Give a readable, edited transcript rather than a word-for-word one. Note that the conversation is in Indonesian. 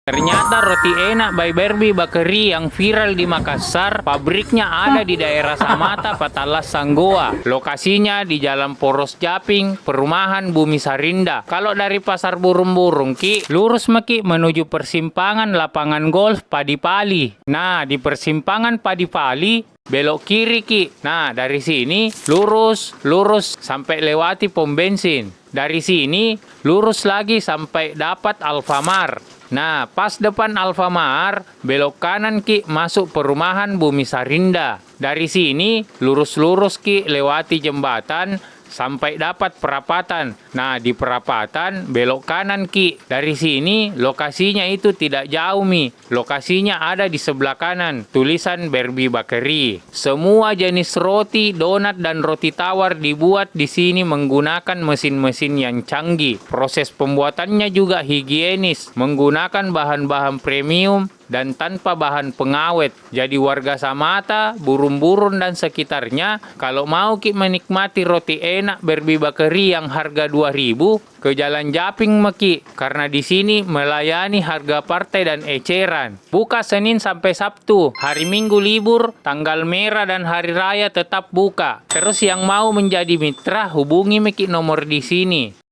Ternyata roti enak by Berbi Bakery yang viral di Makassar, pabriknya ada di daerah Samata, Patalas, Sanggoa. Lokasinya di Jalan Poros Japing, Perumahan Bumi Sarinda. Kalau dari Pasar Burung-Burung, Ki, lurus Meki menuju persimpangan lapangan golf Padipali. Nah, di persimpangan Padipali, belok kiri, Ki. Nah, dari sini lurus sampai lewati pom bensin. Dari sini lurus lagi sampai dapat Alfamart. Nah, pas depan Alfamart, belok kanan, Ki, masuk perumahan Bumi Sarinda. Dari sini lurus Ki, lewati jembatan sampai dapat perapatan. Nah, di perapatan belok kanan, Ki. Dari sini lokasinya itu tidak jauh, Mi. Lokasinya ada di sebelah kanan. Tulisan Berbi Bakery. Semua jenis roti, donat dan roti tawar dibuat di sini menggunakan mesin-mesin yang canggih. Proses pembuatannya juga higienis, menggunakan bahan-bahan premium dan tanpa bahan pengawet. Jadi warga Samata, Burung-Burung dan sekitarnya, kalau mau Ki menikmati roti enak Berbi Bakery yang harga 2.000, ke Jalan Japing Meki, karena di sini melayani harga partai dan eceran. Buka Senin sampai Sabtu, hari Minggu libur, tanggal merah dan hari raya tetap buka. Terus yang mau menjadi mitra hubungi Meki nomor di sini.